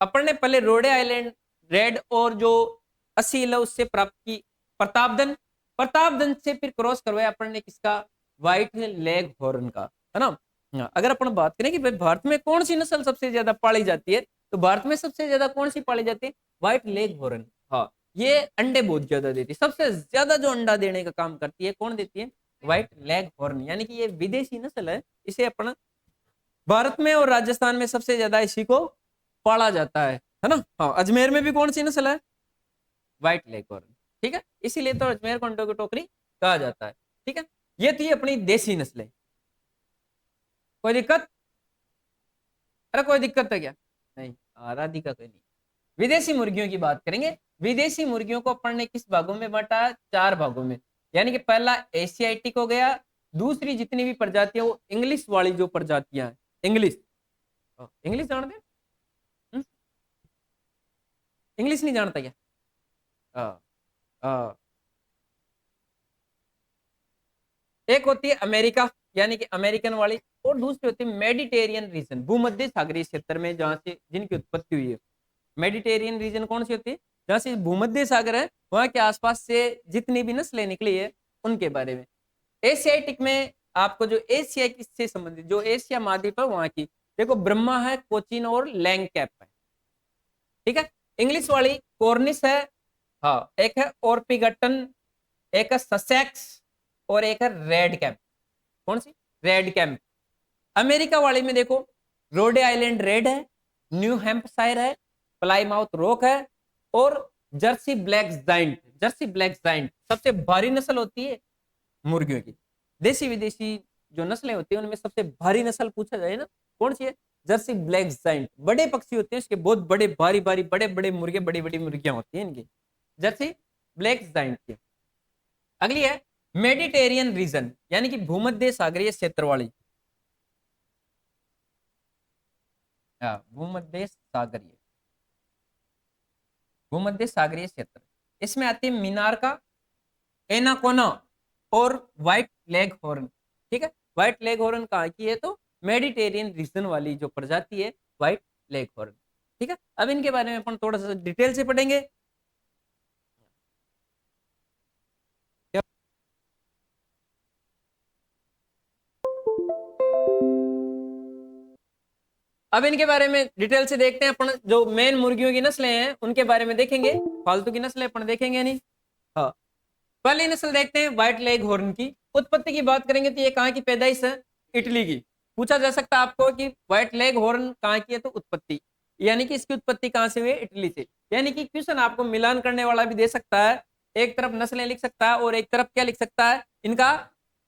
अपन ने पहले रोडे आइलैंड रेड और जो असील है उससे प्राप्त की प्रतापधन। प्रतापधन से फिर क्रॉस करवाया अपन ने किसका? व्हाइट लेग हॉर्न का, है ना। अगर अपन बात करें कि भाई भारत में कौन सी नस्ल सबसे ज्यादा पाली जाती है, तो भारत में सबसे ज्यादा कौन सी पाली जाती है? White leg horn. हाँ, ये अंडे बहुत ज्यादा देती है। सबसे ज्यादा जो अंडा देने का काम करती है कौन देती है? व्हाइट लेग हॉर्न, यानी कि ये विदेशी नस्ल है। इसे अपन भारत में और राजस्थान में सबसे ज्यादा इसी को पाला जाता है ना। हाँ, अजमेर में भी कौन सी नस्ल है? White leghorn. ठीक है, इसीलिए तो अजमेर को अंडों की टोकरी कहा जाता है। ठीक है, ये थी अपनी देसी नस्लें। कोई दिक्कत? अरे कोई दिक्कत है क्या? नहीं, राधिका कोई नहीं। विदेशी मुर्गियों की बात करेंगे। विदेशी मुर्गियों को अपन ने किस भागों में बांटा? 4 भागों में। यानी कि पहला एशियाटिक हो गया, दूसरी जितनी भी प्रजातियां वो इंग्लिश वाली जो प्रजातियां हैं, इंग्लिश। इंग्लिश जानते हैं? इंग्लिश नहीं जानता क्या? हाँ हाँ। एक होती है अमेरिका, यानी कि अमेरिकन वाली, और दूसरी होती है मेडिटेरियन रीजन, भूमध्य सागरीय क्षेत्र में जहां से जिनकी उत्पत्ति हुई है। मेडिटेरियन रीजन कौन सी होती है? जहां से भूमध्य सागर है, वहां के आसपास से जितनी भी नस्लें निकली है उनके बारे में। एशियाटिक में आपको जो एशिया से संबंधित, जो एशिया महाद्वीप है वहां की, देखो ब्रह्मा है, कोचिन और लैंगकैप है, ठीक है। इंग्लिश वाली कॉर्निश है, हाँ, एक है ऑर्पिगटन, एक है ससेक्स, और एक है रेड कैप। कौन सी? Red cap. अमेरिका वाले में देखो रोडे आइलैंड रेड है, न्यू हैम्पशायर है, प्लाईमाउथ रॉक है, और Jersey black giant. Jersey black giant सबसे भारी नस्ल होती है मुर्गियों की। देसी विदेशी जो नस्लें होती है उनमें सबसे भारी नस्ल पूछा जाए ना, कौन सी है? Jersey black giant. बड़े पक्षी होते हैं इसके, बहुत बड़े भारी भारी बड़े बड़े मुर्गे, बड़ी बड़ी मुर्गियां होती हैं इनकी, जर्सी ब्लैक जाइंट की। अगली है मेडिटेरियन रीजन, यानी कि भूमध्य सागरीय क्षेत्र वाली। भूमध्य सागरीय, भूमध्य सागरीय क्षेत्र, इसमें आती है मिनार्का, एनाकोना और व्हाइट लेग हॉर्न, ठीक है। व्हाइट लेग हॉर्न कहाँ की है? तो मेडिटेरियन रीजन वाली जो प्रजाति है व्हाइट लेग हॉर्न, ठीक है। अब इनके बारे में अपन थोड़ा सा डिटेल से पढ़ेंगे। अब इनके बारे में डिटेल से देखते हैं अपन, जो मेन मुर्गियों की नस्लें हैं उनके बारे में देखेंगे, फालतू की नस्लें अपन देखेंगे नहीं। हाँ, पहली नस्ल देखते हैं व्हाइट लेग हॉर्न की। उत्पत्ति की बात करेंगे तो ये कहाँ की पैदाइश है? इटली की। पूछा जा सकता है आपको कि व्हाइट लेग हॉर्न कहाँ की है, तो उत्पत्ति, यानी कि इसकी उत्पत्ति कहाँ से हुई है? इटली से। यानी कि क्वेश्चन आपको मिलान करने वाला भी दे सकता है, एक तरफ नस्लें लिख सकता है और एक तरफ क्या लिख सकता है? इनका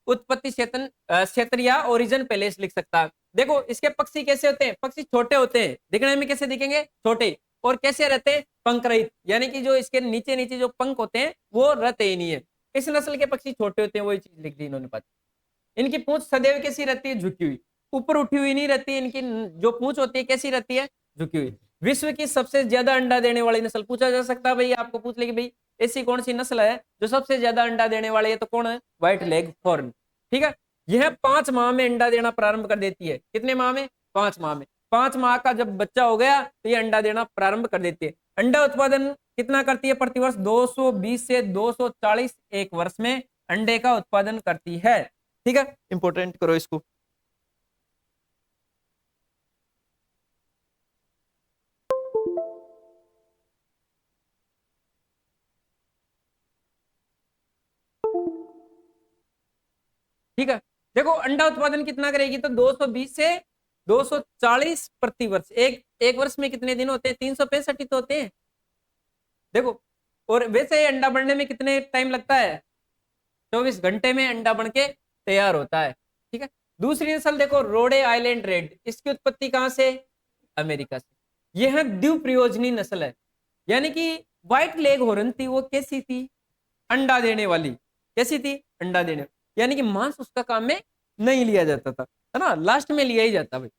उत्पत्ति क्षेत्र या ओरिजिन पैलेस लिख सकता है। देखो इसके पक्षी कैसे होते हैं? पक्षी छोटे होते हैं, दिखने में कैसे दिखेंगे? छोटे। और कैसे रहते हैं? पंख रहित, यानी कि जो इसके नीचे नीचे जो पंख होते हैं वो रहते ही नहीं है। इस नस्ल के पक्षी छोटे होते हैं, वही चीज लिख दी इन्होंने बात। इनकी पूंछ सदैव कैसी रहती है? झुकी हुई, ऊपर उठी हुई नहीं रहती। इनकी जो पूंछ होती है कैसी रहती है? झुकी हुई। विश्व की सबसे ज्यादा अंडा देने वाली नस्ल, पूछा जा सकता है भाई, आपको पूछ ले कि भाई ऐसी कौन सी नस्ल है जो सबसे ज्यादा अंडा देने वाली है, तो कौन है? व्हाइट लेग हॉर्न, ठीक है। यह 5 माह में अंडा देना प्रारंभ कर देती है। कितने माह में? 5 माह में। 5 माह का जब बच्चा हो गया तो ये अंडा देना प्रारंभ कर देती है। अंडा उत्पादन कितना करती है प्रतिवर्ष? 220 से 240 एक वर्ष में अंडे का उत्पादन करती है, ठीक है। इंपोर्टेंट करो इसको। ठीक है, देखो अंडा उत्पादन कितना करेगी? तो 220 से 240 प्रति वर्ष। एक एक वर्ष में कितने दिन होते हैं? 365 ही तो होते हैं, देखो। और वैसे अंडा बनने में कितने टाइम लगता है? 24 घंटे में अंडा बन के तैयार होता है, ठीक है। दूसरी नस्ल देखो रोडे आइलैंड रेड, इसकी उत्पत्ति कहां से? अमेरिका से। यह द्विप्रयोजनी नस्ल है, यानी कि व्हाइट लेग हॉर्न थी वो कैसी थी? अंडा देने वाली। कैसी थी? अंडा देने, यानी कि मांस उसका काम में नहीं लिया जाता था, है ना, लास्ट में लिया ही जाता भाई।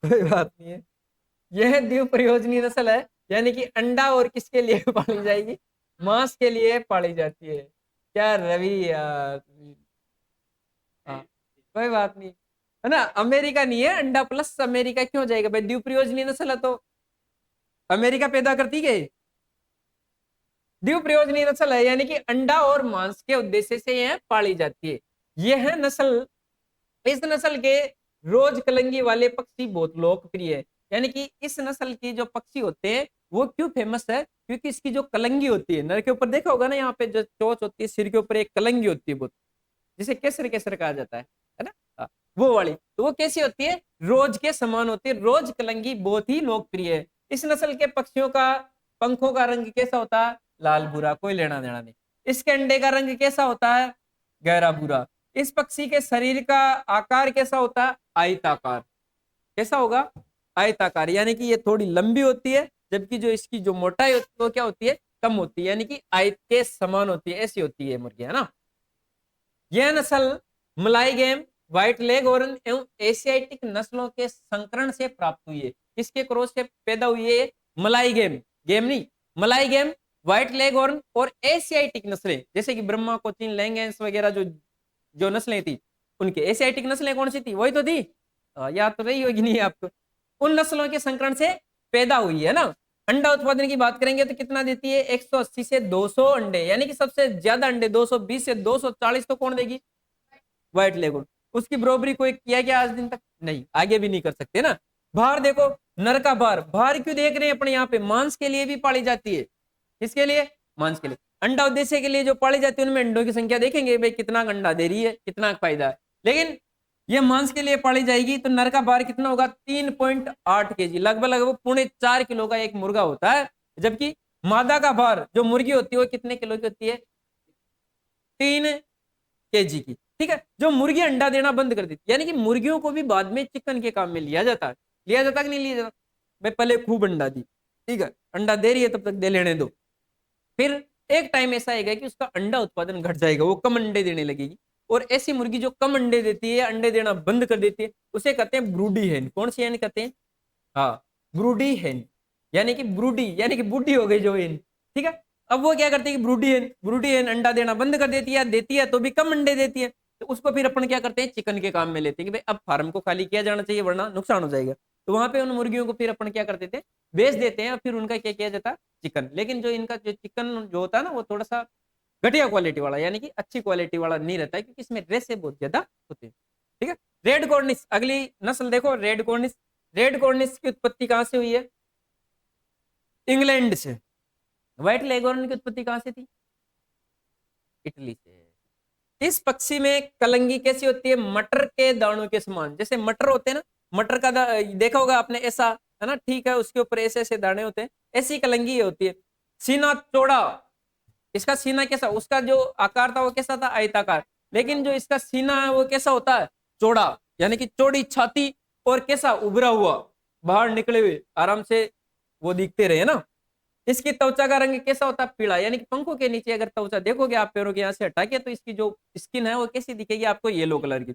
कोई बात नहीं है, यह द्विप्रयोजनी नस्ल है, यानी कि अंडा और किसके लिए पाली जाएगी? मांस के लिए पाली जाती है। क्या रवि यार, हाँ, कोई बात नहीं, है ना। अमेरिका नहीं है, अंडा प्लस अमेरिका क्यों हो जाएगा भाई? द्विप्रयोजनी नस्ल है तो अमेरिका पैदा करती है। द्विप्रयोजनी नस्ल है, यानी कि अंडा और मांस के उद्देश्य से यह पाली जाती है। यह नस्ल, इस नस्ल के रोज कलंगी वाले पक्षी बहुत लोकप्रिय है। यानी कि इस नस्ल की जो पक्षी होते हैं वो क्यों फेमस है? क्योंकि इसकी जो कलंगी होती है, नर के ऊपर देखा होगा ना, यहाँ पे जो चोंच होती है, सिर के ऊपर एक कलंगी होती है बहुत, जिसे केसर केसर कहा जाता है ना। वो वाली, तो वो कैसी होती है? रोज के समान होती है। रोज कलंगी बहुत ही लोकप्रिय है। इस नस्ल के पक्षियों का पंखों का रंग कैसा होता है? लाल भूरा, कोई लेना देना नहीं। इसके अंडे का रंग कैसा होता है? गहरा भूरा। इस पक्षी के शरीर का आकार कैसा होता है? आयताकार। कैसा होगा? आयताकार, यानी कि ये थोड़ी लंबी होती है, जबकि जो इसकी जो मोटाई होती है वो क्या होती है? कम होती है, यानी कि आयत के समान होती है, ऐसी होती है मुर्गी, है ना। यह नस्ल मलाई गेम, व्हाइट लेग और एवं एशियाटिक नस्लों के संकरण से प्राप्त हुई है। किसके क्रॉस से पैदा हुई है? मलाई गेम, गेम नहीं, मलाई गेम, व्हाइट लेग और एशियाटिक नस्लें, जैसे कि ब्रह्मा, कोचिन, लैंगेंस वगैरह जो जो नस्लें थी, उनके एशियाटिक नस्लें कौन सी थी? वही तो थी, याद तो रही होगी नहीं आपको। उन नस्लों के संकरण से पैदा हुई है ना। अंडा उत्पादन की बात करेंगे तो कितना देती है? 180 से 200 अंडे, यानी कि सबसे ज्यादा अंडे 220 से 240 तो कौन देगी? White lagoon. उसकी बरोबरी कोई किया क्या आज दिन तक? नहीं, आगे भी नहीं कर सकते ना। बाहर देखो, नर का बाहर, बाहर क्यों देख रहे हैं अपने यहाँ पे? मांस के लिए भी पाली जाती है। किसके लिए? मांस के लिए। अंडा उद्देश्य के लिए जो पाली जाती है उनमें अंडों की संख्या देखेंगे, भाई कितना अंडा दे रही है, कितना फायदा है। लेकिन ये मांस के लिए पाली जाएगी तो नर का भार कितना होगा? 3.8 केजी, लगभग लगभग 4.5 किलो का एक मुर्गा होता है। जबकि मादा का भार जो मुर्गी होती है वो कितने किलो की होती है? 3 केजी की। ठीक है, जो मुर्गी अंडा देना बंद कर देती, यानी कि मुर्गियों को भी बाद में चिकन के काम में लिया जाता है। लिया जाता कि नहीं लिया जाता? भाई पहले खूब अंडा दी, ठीक है, अंडा दे रही है तब तक दे लेने दो। फिर एक टाइम ऐसा आएगा कि उसका अंडा उत्पादन घट जाएगा, वो कम अंडे देने लगेगी। और ऐसी मुर्गी जो कम अंडे देती है, अंडे देना बंद कर देती है, उसे कहते हैं ब्रूडी हेन। कौन सी हेन कहते हैं? हाँ, ब्रूडी हेन, यानी कि ब्रूडी यानी कि बूढ़ी हो गई जो हेन। ठीक है, अब वो क्या करती है कि ब्रूडी हेन अंडा देना बंद कर देती है, देती है तो भी कम अंडे देती है, तो उसको फिर अपन क्या करते हैं? चिकन के काम में लेते हैं कि भाई अब फार्म को खाली किया जाना चाहिए वरना नुकसान हो जाएगा। तो वहां पे उन मुर्गियों को फिर अपन क्या करते थे? बेच देते हैं, और फिर उनका क्या किया जाता है? चिकन। लेकिन जो इनका जो चिकन जो होता है ना, वो थोड़ा सा घटिया क्वालिटी वाला, यानी कि अच्छी क्वालिटी वाला नहीं रहता है, क्योंकि इसमें रेसे बहुत ज्यादा होते हैं। ठीक है, रेड कॉर्निश अगली नस्ल देखो, रेड कॉर्निश। रेड कॉर्निश की उत्पत्ति कहां से हुई है? इंग्लैंड से। व्हाइट लेगोर्न की उत्पत्ति कहां से थी? इटली से। इस पक्षी में कलंगी कैसी होती है? मटर के दानों के समान। जैसे मटर होते हैं ना, मटर का देखा होगा आपने, ऐसा है ना, ठीक है, उसके ऊपर ऐसे ऐसे दाने होते हैं, ऐसी कलंगी होती है। सीना चौड़ा, इसका सीना कैसा? उसका जो आकार था वो कैसा था? आयताकार। लेकिन जो इसका सीना है वो कैसा होता है? चौड़ा, यानी कि चौड़ी छाती, और कैसा? उभरा हुआ, बाहर निकले हुए, आराम से वो दिखते रहे ना। इसकी त्वचा का रंग कैसा होता है? पीला, यानी कि पंखों के नीचे अगर त्वचा देखोगे आप पैरों के यहाँ से हटा के, तो इसकी जो स्किन है वो कैसी दिखेगी आपको? येलो कलर की।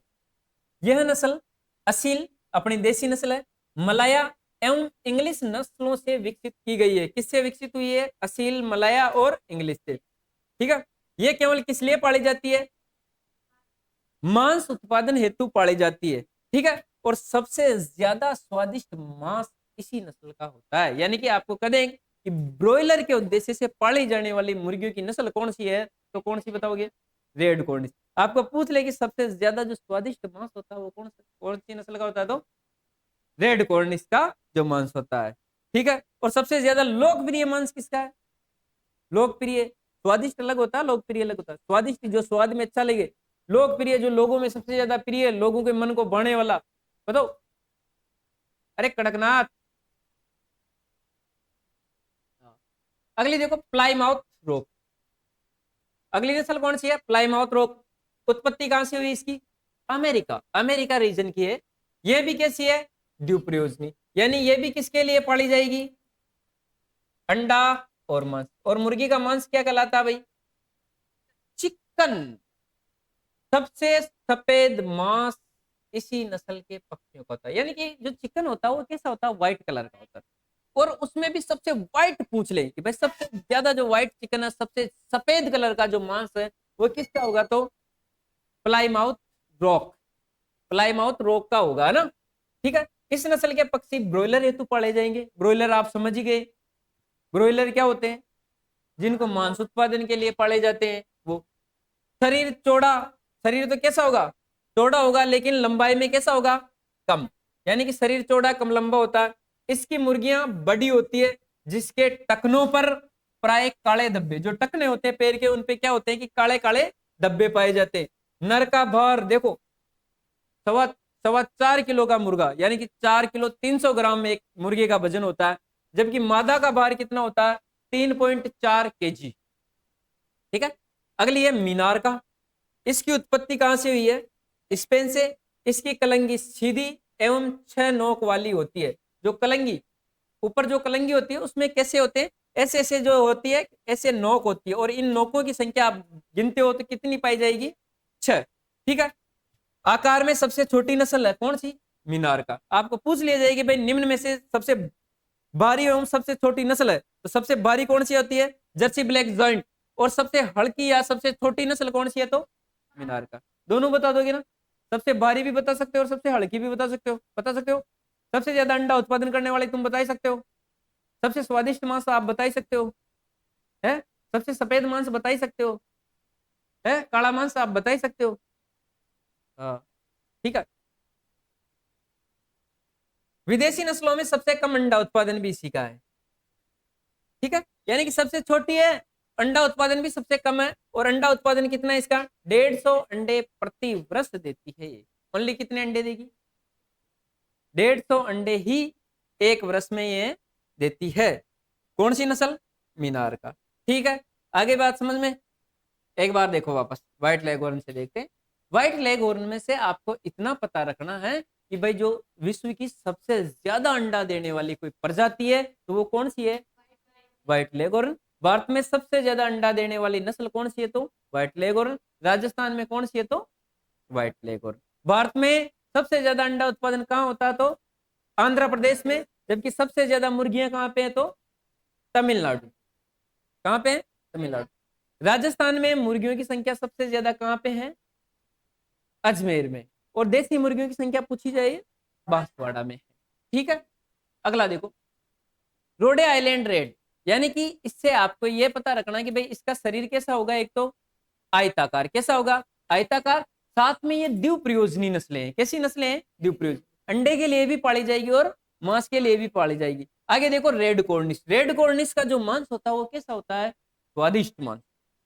यह नस्ल असील अपनी देसी नस्ल है, मलाया एवं इंग्लिश नस्लों से विकसित की गई है। किससे विकसित हुई है? असील, मलाया और इंग्लिश से। ठीक है, ये केवल किस लिए पाली जाती है? मांस उत्पादन हेतु पाली जाती है। ठीक है, और सबसे ज्यादा स्वादिष्ट मांस इसी नस्ल का होता है। यानी कि आपको कह दें कि ब्रॉयलर के उद्देश्य से पाली जाने वाली मुर्गियों की नस्ल कौन सी है, तो कौन सी बताओगे? Red Cornish. आपको पूछ ले कि सबसे ज्यादा जो स्वादिष्ट मांस होता है वो कौन सी नस्ल का होता है, तो रेड कॉर्निश का जो मांस होता है। ठीक है, और सबसे ज्यादा लोकप्रिय मांस किसका है? लोकप्रिय, स्वादिष्ट अलग होता है, लोकप्रिय अलग होता है। स्वादिष्ट जो स्वाद में अच्छा लगे, लोकप्रिय जो लोगों में सबसे ज्यादा प्रिय, लोगों के मन को भाने वाला, बताओ। अरे कड़कनाथ। अगली देखो, प्लाईमाउथ रोक। अगली नस्ल कौन सी है? प्लाईमाउथ रोक। उत्पत्ति कहां से हुई इसकी? अमेरिका, अमेरिका रीजन की है। ये भी कैसी है? ड्यूप्रियोजनी, यानी ये भी किसके लिए पाली जाएगी? अंडा और मांस। और मुर्गी का मांस क्या कहलाता है भाई? चिकन। सबसे सफेद मांस इसी नस्ल के पक्षियों का होता है। यानी कि जो चिकन होता है वो कैसा होता है? व्हाइट कलर का होता है। और उसमें भी सबसे व्हाइट पूछ ले कि भाई सबसे ज्यादा जो व्हाइट चिकन है, सबसे सफेद कलर का जो मांस है वो किसका होगा? तो प्लाईमाउथ रॉक, प्लाईमाउथ रॉक का होगा ना। ठीक है, इस नस्ल के पक्षी ब्रॉयलर हेतु पाले जाएंगे। ब्रॉयलर आप समझ ही गए, ब्रॉयलर क्या होते हैं? जिनको मांस उत्पादन के लिए पाले जाते हैं वो। शरीर चौड़ा, शरीर तो कैसा होगा? चौड़ा होगा, लेकिन लंबाई में कैसा होगा? कम, यानी कि शरीर चौड़ा कम लंबा होता है। इसकी मुर्गियां बड़ी होती है, जिसके टखनों पर प्राय काले धब्बे, जो टखने होते हैं पैर के, उनपे क्या होते हैं कि काले काले धब्बे पाए जाते हैं। नर का भार देखो, सवा सवा 4 किलो का मुर्गा, यानी कि 4 किलो 300 ग्राम में एक मुर्गे का वजन होता है। जबकि मादा का भार कितना होता है? 3.4 केजी। ठीक है, अगली है मीनार का। इसकी उत्पत्ति कहां से हुई है? स्पेन से। इसकी कलंगी सीधी एवं 6 नोक वाली होती है। जो कलंगी, ऊपर जो कलंगी होती है उसमें कैसे होते हैं, ऐसे ऐसे जो होती है, ऐसे नोक होती है, और इन नोकों की संख्या आप गिनते हो तो कितनी पाई जाएगी? 6। ठीक है। आकार में सबसे छोटी नस्ल है कौन सी? मीनार का। आपको पूछ लिया जाएगी भाई निम्न में से सबसे भारी एवं सबसे छोटी नस्ल है, तो सबसे भारी कौन सी होती है? Jersey black joint. और सबसे हल्की या सबसे छोटी नस्ल कौन सी है? तो मीनार का। दोनों बता दोगे ना? सबसे भारी भी बता सकते हो और सबसे हल्की भी बता सकते हो। बता सकते हो? सबसे ज्यादा अंडा उत्पादन करने वाले तुम बता ही सकते हो। सबसे स्वादिष्ट मांस आप बता ही सकते हो। है? सबसे सफेद मांस बता ही सकते हो। है? काला मांस आप बता ही सकते हो। हाँ। ठीक है। विदेशी नस्लों में सबसे कम अंडा उत्पादन भी इसी का है। ठीक है। यानी कि सबसे छोटी है, अंडा उत्पादन भी सबसे कम है। और अंडा उत्पादन कितना है इसका? 150 अंडे प्रति वर्ष देती है ये। ओनली कितने अंडे देगी? 150 अंडे ही एक वर्ष में ये देती है। कौन सी नस्ल? मीनार का। ठीक है। आगे बात समझ में? एक बार देखो वापस व्हाइट लेगहॉर्न से देखते हैं। व्हाइट लेगहॉर्न में से आपको इतना पता रखना है कि भाई जो विश्व की सबसे ज्यादा अंडा देने वाली कोई प्रजाति है तो वो कौन सी है? White leghorn. भारत में सबसे ज्यादा अंडा देने वाली नस्ल कौन सी है? तो व्हाइट लेगहॉर्न। राजस्थान में कौन सी है? तो व्हाइट लेगहॉर्न। भारत में सबसे ज्यादा अंडा उत्पादन कहाँ होता है? तो आंध्र प्रदेश में। जबकि सबसे ज्यादा मुर्गियां कहाँ पे है? तो तमिलनाडु। कहाँ पे है? तमिलनाडु। राजस्थान में मुर्गियों की संख्या सबसे ज्यादा कहाँ पे है? अजमेर में। और देसी मुर्गियों की संख्या पूछी जाए बांसवाड़ा में। ठीक है। अगला देखो, रोडे आइलैंड रेड। यानी कि इससे आपको यह पता रखना कि भाई इसका शरीर कैसा होगा? एक तो आयताकार। कैसा होगा? आयताकार। साथ में ये द्विप्रयोजनी नस्लें हैं। कैसी नस्लें हैं? द्विप्रयोजनी। अंडे के लिए भी पाली जाएगी और मांस के लिए भी पाली जाएगी। आगे देखो, रेड कॉर्निश। रेड कॉर्निश का जो मांस होता है वो कैसा होता है? स्वादिष्ट मांस।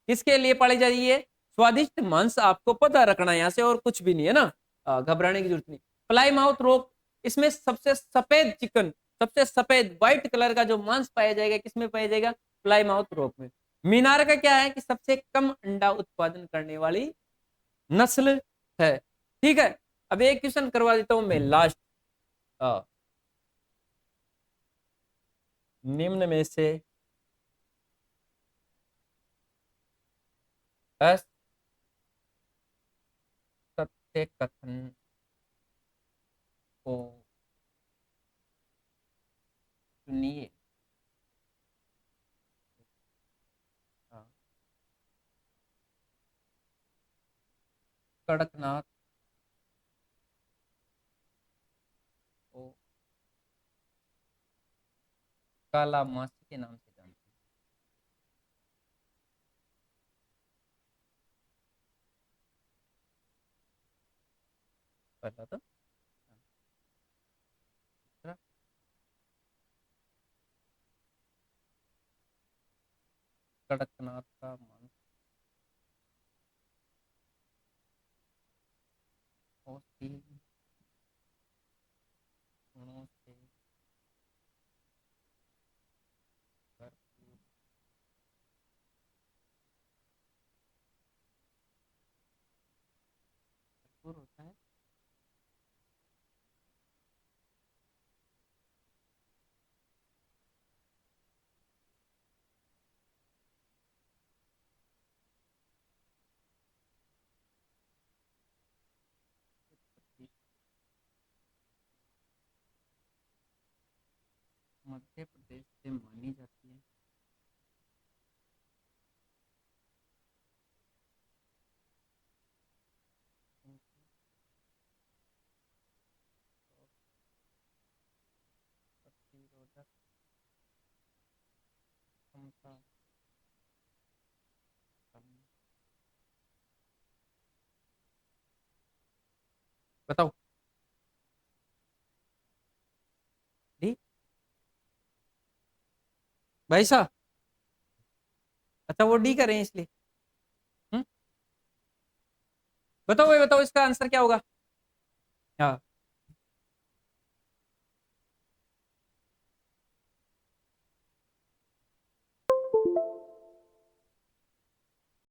किसके लिए पाली जा रही है? स्वादिष्ट मांस। आपको पता रखना है यहाँ से, और कुछ भी नहीं है ना, घबराने की जरूरत नहीं। प्लाई माउथ रोक। इसमें सबसे सफेद चिकन, सबसे सफेद व्हाइट कलर का जो मांस पाया जाएगा किसमें पाया जाएगा? प्लाई माउथ रोक में। मीनार का क्या है कि सबसे कम अंडा उत्पादन करने वाली नस्ल है। ठीक है। अब एक क्वेश्चन करवा देता हूं मैं लास्ट। निम्न में से असत्य कथन को चुनिए। हाँ। कड़कनाथ को काला मासी के नाम से जानते हैं। पहला तो दूसरा, कड़कनाथ का मांस औषधि गुणों से भरपूर भरपूर होता है। मध्य प्रदेश से मानी जाती है। प्रतिरोधक क्षमता कम। बताओ डी। भाई साहब, अच्छा वो डी कर रहे हैं इसलिए। हम्म बताओ भाई, बताओ इसका आंसर क्या होगा? हाँ।